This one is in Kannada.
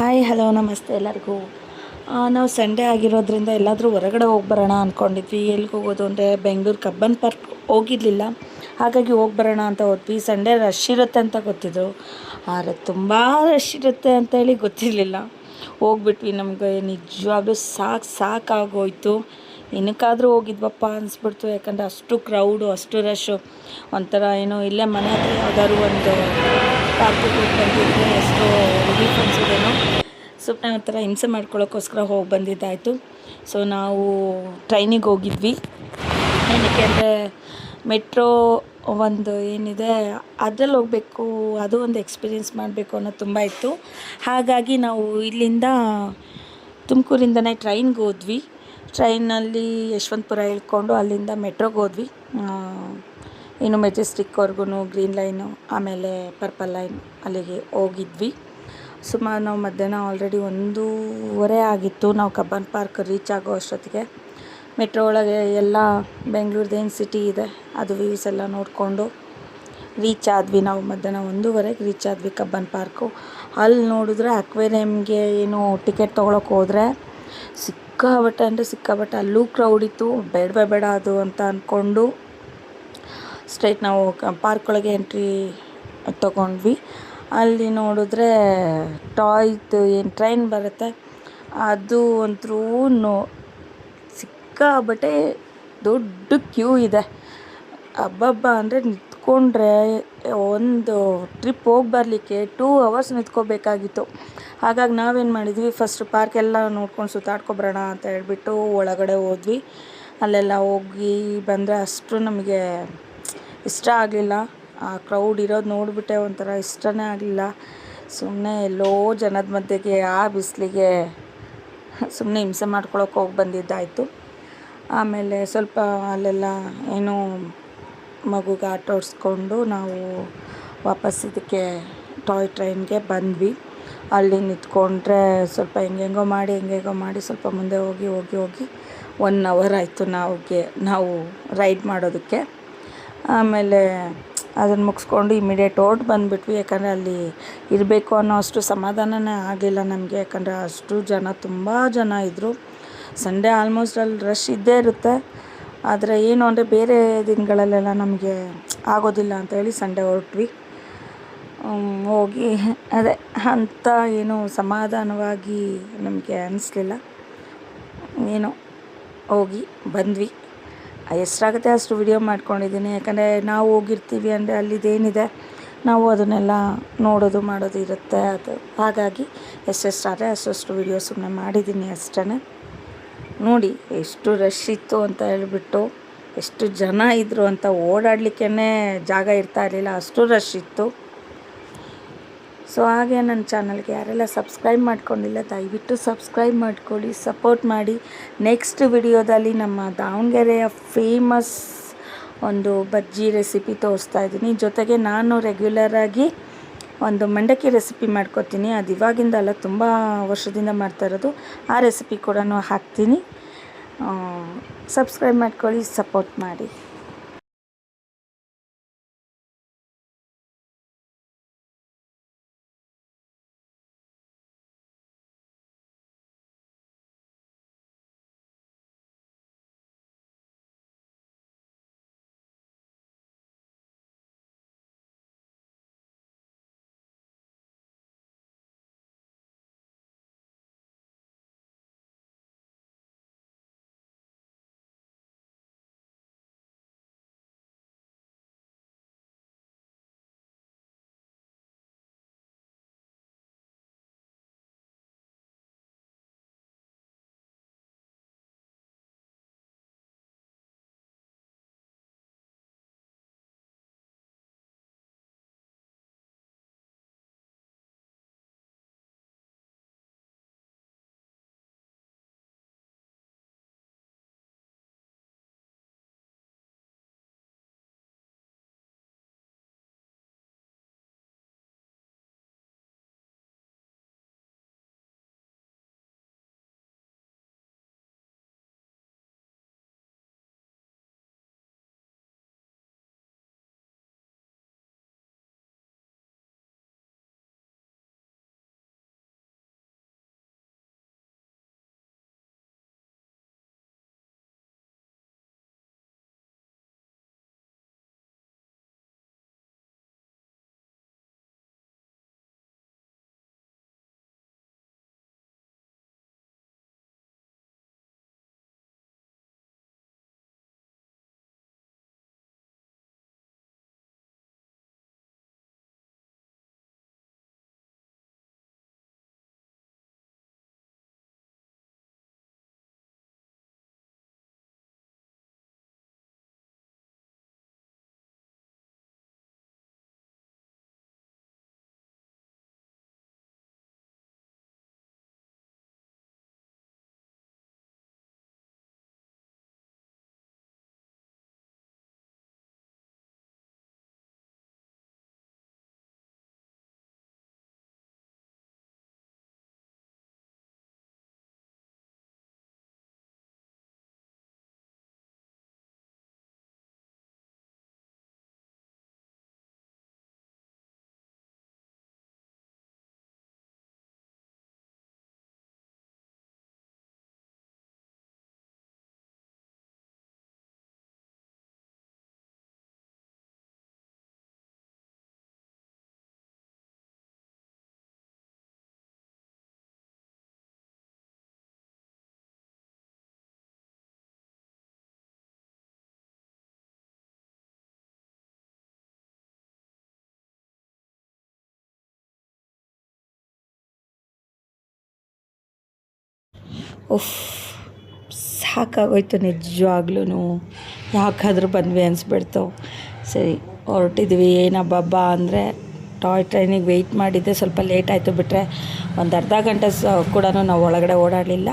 ಹಾಯ್ ಹಲೋ ನಮಸ್ತೆ ಎಲ್ಲರಿಗೂ. ನಾವು ಸಂಡೇ ಆಗಿರೋದ್ರಿಂದ ಎಲ್ಲಾದರೂ ಹೊರಗಡೆ ಹೋಗಿ ಬರೋಣ ಅಂದ್ಕೊಂಡಿದ್ವಿ. ಎಲ್ಲಿಗೆ ಹೋಗೋದು ಅಂದರೆ ಬೆಂಗಳೂರು ಕಬ್ಬನ್ ಪಾರ್ಕ್ ಹೋಗಿರಲಿಲ್ಲ, ಹಾಗಾಗಿ ಹೋಗಿ ಬರೋಣ ಅಂತ ಹೋದ್ವಿ. ಸಂಡೇ ರಶ್ ಇರುತ್ತೆ ಅಂತ ಗೊತ್ತಿದ್ರು, ಆದರೆ ತುಂಬ ರಶ್ ಇರುತ್ತೆ ಅಂತೇಳಿ ಗೊತ್ತಿರಲಿಲ್ಲ. ಹೋಗ್ಬಿಟ್ವಿ. ನಮಗೆ ನಿಜವಾಗ್ಲೂ ಸಾಕಾಗೋಯ್ತು. ಏನಕ್ಕಾದರೂ ಹೋಗಿದ್ವಪ್ಪ ಅನಿಸ್ಬಿಡ್ತು, ಯಾಕಂದರೆ ಅಷ್ಟು ಕ್ರೌಡು, ಅಷ್ಟು ರಶ್ಶು. ಒಂಥರ ಏನೋ ಇಲ್ಲೇ ಮನೆ ಹತ್ರ ಯಾವ್ದಾದ್ರು ಒಂದು ಪಾರ್ಕಿಗೆ ಹೋಗಿ ಬಂದಿದ್ದರೆ ಎಷ್ಟೋ ರಿಲೀಫ್ ಅನಿಸೋದೇನೋ. ಸುಮ್ಮನೆ ಒಂಥರ ಹಿಂಸೆ ಮಾಡ್ಕೊಳ್ಳೋಕ್ಕೋಸ್ಕರ ಹೋಗಿ ಬಂದಿದ್ದಾಯಿತು. ಸೊ ನಾವು ಟ್ರೈನಿಗೆ ಹೋಗಿದ್ವಿ. ಏನಕ್ಕೆ ಅಂದರೆ ಮೆಟ್ರೋ ಒಂದು ಏನಿದೆ ಅದ್ರಲ್ಲಿ ಹೋಗಬೇಕು, ಅದು ಒಂದು ಎಕ್ಸ್ಪೀರಿಯೆನ್ಸ್ ಮಾಡಬೇಕು ಅನ್ನೋದು ತುಂಬ ಇತ್ತು. ಹಾಗಾಗಿ ನಾವು ಇಲ್ಲಿಂದ ತುಮಕೂರಿಂದನೇ ಟ್ರೈನ್ಗೆ ಹೋದ್ವಿ. ಟ್ರೈನಲ್ಲಿ ಯಶವಂತಪುರ ಇಳ್ಕೊಂಡು ಅಲ್ಲಿಂದ ಮೆಟ್ರೋಗೆ ಹೋದ್ವಿ. ಇನ್ನು ಮೆಜೆಸ್ಟಿಕ್ವರೆಗೂ ಗ್ರೀನ್ ಲೈನು, ಆಮೇಲೆ ಪರ್ಪಲ್ ಲೈನ್ ಅಲ್ಲಿಗೆ ಹೋಗಿದ್ವಿ. ಸುಮಾರು ನಾವು ಮಧ್ಯಾಹ್ನ ಆಲ್ರೆಡಿ 1:30 ಆಗಿತ್ತು ನಾವು ಕಬ್ಬನ್ ಪಾರ್ಕ್ ರೀಚ್ ಆಗೋ ಅಷ್ಟೊತ್ತಿಗೆ. ಮೆಟ್ರೋ ಒಳಗೆ ಎಲ್ಲ ಬೆಂಗಳೂರದೇನು ಸಿಟಿ ಇದೆ ಅದು ವ್ಯೂಸ್ ಎಲ್ಲ ನೋಡಿಕೊಂಡು ರೀಚ್ ಆದ್ವಿ. ನಾವು ಮಧ್ಯಾಹ್ನ 1:30ಗೆ ರೀಚ್ ಆದ್ವಿ ಕಬ್ಬನ್ ಪಾರ್ಕು. ಅಲ್ಲಿ ನೋಡಿದ್ರೆ ಅಕ್ವೇರಿಯಮ್ಗೆ ಏನು ಟಿಕೆಟ್ ತೊಗೊಳಕ್ಕೆ ಹೋದರೆ ಸಿಕ್ಕಾಬಟ್ಟೆ ಅಲ್ಲೂ ಕ್ರೌಡ್ ಇತ್ತು. ಬೇಡ ಅದು ಅಂತ ಅಂದ್ಕೊಂಡು ಸ್ಟ್ರೈಟ್ ನಾವು ಪಾರ್ಕ್ ಒಳಗೆ ಎಂಟ್ರಿ ತೊಗೊಂಡ್ವಿ. ಅಲ್ಲಿ ನೋಡಿದ್ರೆ ಟಾಯ್ದು ಏನು ಟ್ರೈನ್ ಬರುತ್ತೆ ಅದು ಅಂತೂ ಸಿಕ್ಕಾಬಟ್ಟೆ ದೊಡ್ಡ ಕ್ಯೂ ಇದೆ. ಹಬ್ಬ ಅಂದರೆ ನಿಂತ್ಕೊಂಡ್ರೆ ಒಂದು ಟ್ರಿಪ್ ಹೋಗಿ ಬರಲಿಕ್ಕೆ 2 ಅವರ್ಸ್ ನಿಂತ್ಕೋಬೇಕಾಗಿತ್ತು. ಹಾಗಾಗಿ ನಾವೇನು ಮಾಡಿದ್ವಿ, ಫಸ್ಟ್ ಪಾರ್ಕ್ ಎಲ್ಲ ನೋಡ್ಕೊಂಡು ಸುತ್ತಾಡ್ಕೊಬರೋಣ ಅಂತ ಹೇಳ್ಬಿಟ್ಟು ಒಳಗಡೆ ಹೋದ್ವಿ. ಅಲ್ಲೆಲ್ಲ ಹೋಗಿ ಬಂದರೆ ಅಷ್ಟು ನಮಗೆ ಇಷ್ಟ ಆಗಲಿಲ್ಲ. ಆ ಕ್ರೌಡ್ ಇರೋದು ನೋಡಿಬಿಟ್ಟೆ ಒಂಥರ ಇಷ್ಟನೇ ಆಗಲಿಲ್ಲ. ಸುಮ್ಮನೆ ಎಲ್ಲೋ ಜನದ ಮಧ್ಯೆಗೆ ಆ ಬಿಸಿಲಿಗೆ ಸುಮ್ಮನೆ ಹಿಂಸೆ ಮಾಡ್ಕೊಳಕ್ಕೆ ಹೋಗಿ ಬಂದಿದ್ದಾಯಿತು. ಆಮೇಲೆ ಸ್ವಲ್ಪ ಅಲ್ಲೆಲ್ಲ ಏನೋ ಮಗುಗೆ ಆಟ ಓಡಿಸ್ಕೊಂಡು ನಾವು ವಾಪಸ್ ಇದಕ್ಕೆ ಟಾಯ್ ಟ್ರೈನ್ಗೆ ಬಂದ್ವಿ. ಅಲ್ಲಿ ನಿಂತ್ಕೊಂಡ್ರೆ ಸ್ವಲ್ಪ ಹೆಂಗೆಂಗೋ ಮಾಡಿ ಸ್ವಲ್ಪ ಮುಂದೆ ಹೋಗಿ 1 ಅವರ್ ಆಯಿತು ನಾವು ರೈಡ್ ಮಾಡೋದಕ್ಕೆ. ಆಮೇಲೆ ಅದನ್ನು ಮುಗಿಸ್ಕೊಂಡು ಇಮಿಡಿಯೇಟ್ ಬಂದುಬಿಟ್ವಿ. ಯಾಕಂದರೆ ಅಲ್ಲಿ ಇರಬೇಕು ಅನ್ನೋ ಅಷ್ಟು ಸಮಾಧಾನನೇ ಆಗಲಿಲ್ಲ ನಮಗೆ. ಯಾಕಂದರೆ ಅಷ್ಟು ತುಂಬ ಜನ ಇದ್ದರು. ಸಂಡೇ ಆಲ್ಮೋಸ್ಟ್ ಅಲ್ಲಿ ರಶ್ ಇದ್ದೇ ಇರುತ್ತೆ. ಆದರೆ ಏನು ಅಂದರೆ ಬೇರೆ ದಿನಗಳಲ್ಲೆಲ್ಲ ನಮಗೆ ಆಗೋದಿಲ್ಲ ಅಂತೇಳಿ ಸಂಡೇ ಹೊರಟ್ವಿ. ಹೋಗಿ ಅದೇ ಅಂತ ಏನೋ ಸಮಾಧಾನವಾಗಿ ನಮಗೆ ಅನ್ನಿಸ್ಲಿಲ್ಲ. ಏನೋ ಹೋಗಿ ಬಂದ್ವಿ. ಎಷ್ಟಾಗುತ್ತೆ ಅಷ್ಟು ವಿಡಿಯೋ ಮಾಡ್ಕೊಂಡಿದ್ದೀನಿ. ಯಾಕಂದರೆ ನಾವು ಹೋಗಿರ್ತೀವಿ ಅಂದರೆ ಅಲ್ಲಿದ್ದೇನಿದೆ ನಾವು ಅದನ್ನೆಲ್ಲ ಮಾಡೋದು ಇರುತ್ತೆ. ಅದು ಹಾಗಾಗಿ ಎಷ್ಟೆಷ್ಟಾದರೆ ಅಷ್ಟು ವಿಡಿಯೋ ಸುಮ್ಮನೆ ಮಾಡಿದ್ದೀನಿ ಅಷ್ಟೇ. ನೋಡಿ ಎಷ್ಟು ರಶ್ ಇತ್ತು ಅಂತ ಹೇಳ್ಬಿಟ್ಟು, ಎಷ್ಟು ಜನ ಇದ್ದರು ಅಂತ ಓಡಾಡಲಿಕ್ಕೇ ಜಾಗ ಇರ್ತಾ ಇರಲಿಲ್ಲ, ಅಷ್ಟು ರಶ್ ಇತ್ತು. ಸೊ ಹಾಗೆ ನನ್ನ ಚಾನಲ್ಗೆ ಯಾರೆಲ್ಲ ಸಬ್ಸ್ಕ್ರೈಬ್ ಮಾಡ್ಕೊಂಡಿಲ್ಲ ದಯವಿಟ್ಟು ಸಬ್ಸ್ಕ್ರೈಬ್ ಮಾಡ್ಕೊಳ್ಳಿ, ಸಪೋರ್ಟ್ ಮಾಡಿ. ನೆಕ್ಸ್ಟ್ ವಿಡಿಯೋದಲ್ಲಿ ನಮ್ಮ ದಾವಣಗೆರೆಯ ಫೇಮಸ್ ಒಂದು ಬಜ್ಜಿ ರೆಸಿಪಿ ತೋರಿಸ್ತಾ ಇದ್ದೀನಿ. ಜೊತೆಗೆ ನಾನು ರೆಗ್ಯುಲರಾಗಿ ಒಂದು ಮಂಡಕ್ಕಿ ರೆಸಿಪಿ ಮಾಡ್ಕೊತೀನಿ. ಅದು ಇವಾಗಿಂದ ಅಲ್ಲ, ತುಂಬ ವರ್ಷದಿಂದ ಮಾಡ್ತಾ ಇರೋದು. ಆ ರೆಸಿಪಿ ಕೂಡ ಹಾಕ್ತೀನಿ. ಸಬ್ಸ್ಕ್ರೈಬ್ ಮಾಡ್ಕೊಳ್ಳಿ, ಸಪೋರ್ಟ್ ಮಾಡಿ. ಉಫ್ ಸಾಕಾಗೋಯ್ತು ನಿಜವಾಗ್ಲೂ. ಯಾಕಾದರೂ ಬಂದ್ವಿ ಅನಿಸ್ಬಿಡ್ತು. ಸರಿ ಹೊರಟಿದ್ವಿ. ಏನಬ್ಬಬ್ಬ ಅಂದರೆ ಟಾಯ್ ಟ್ರೈನಿಗೆ ವೆಯ್ಟ್ ಮಾಡಿದ್ದೆ, ಸ್ವಲ್ಪ ಲೇಟ್ ಆಯಿತು. ಬಿಟ್ಟರೆ ಒಂದು ಅರ್ಧ ಗಂಟೆ ಕೂಡ ನಾವು ಒಳಗಡೆ ಓಡಾಡಲಿಲ್ಲ.